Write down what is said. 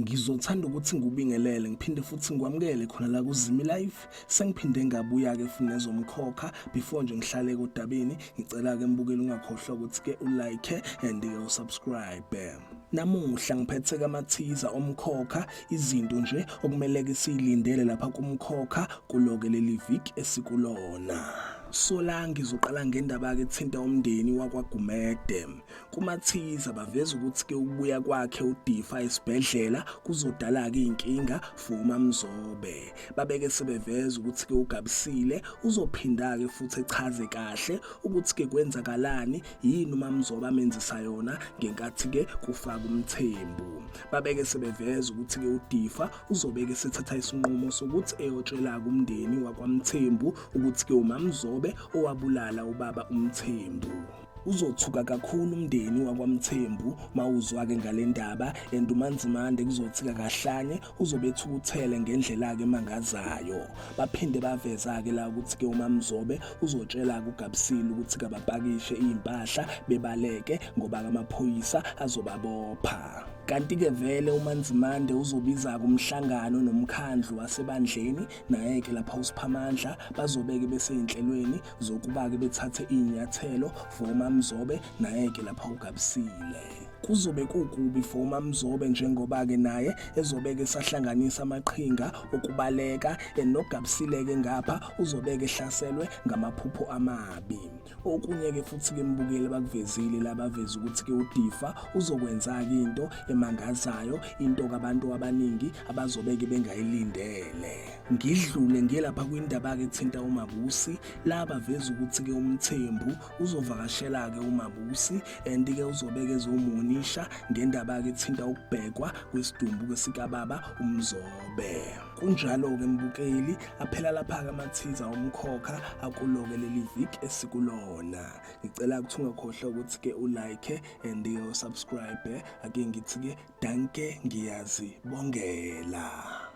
Ngizothanda ukuthi ngikubingelele ngiphinde futhi ngikwamukele khona la kuZimi Live. Sengiphinde ngabuya ke futhi nezomkhokha before nje ngihlale kodabeni. Ngicela ke mbukeli ungakhohlwa ukuthi ke ulike and usubscribe. Namuhla ngiphethe kamathiza omkhokha izinto nje okumele ke silindele lapha kumkhokha kuloke leli week esikulona. So la ngizoqala ngendaba ke ethinta umndeni wakwaGumede. Kumathiza baveza ukuthi ke ukubuya kwakhe uDifa esibhedlela kuzodala ke inkinga for uMamzobe. Babeke sebeveza ukuthi ke uGabisile uzophinda ke futhi echaze kahle ukuthi ke kwenzakalani yini uMamzobe amenzisa yona ngenkathi ke kufaka umthembu. Babeke sebeveza ukuthi ke uDifa uzobeke sethatha isinqumo sokuthi eyotshela umndeni wakwaMthembu ukuthi ke uMamzobe owabulala ubaba uMthembu. Uzothuka kakhulu umndeni wakwaMthembu mawuzwa ke ngalendaba endumanzimande kuzothika kahlanye uzobethukuthele ngendlela ke mangazayo. Baphinde baveza ke la ukuthi ke uMamzobe uzotshela kuGabisile ukuthi kabapakishe impahla bebaleke ngoba amaphoyisa azobabopha. Kanti ke vele uManzimande uzobiza kumhlangano nomkhandlu wasebandleni naye ke lapha uSiphamandla bazobeke bese inhlelweni zokuba ke bethathe inyathelo for uMamzobe naye ke lapha uGabisile. Kuzobe kukubi for uMamzobe njengoba ke naye ezobeke sahlanganisa amaqhinga okubaleka noGabisile ke ngapha uzobeke ehlaselwe ngamaphupho amabi. Okunye ke futhi ke mbukeli bakuvezile labaveza ukuthi ke uDifa uzokwenza ke into emangazayo, into kabantu abaningi abazobeke bengayilindele. Ngidlule ngelapha kwindaba ke ethinta uMabusi laba veza ukuthi ke uMthembu uzovakashela ke uMabusi and ke uzobeke ezomunisha ngendaba ke ethinta ukubhekwa kwesidumbu kesikababa uMzobe. Kunjalo ke mbukeli aphela lapha kamathiza omkhokha akuloke leli week esikulona. Ngicela ukuthi ungakhohlwa ukuthi ke ulike and usubscribe. Ake ngithi ke danke ngiyazibongela.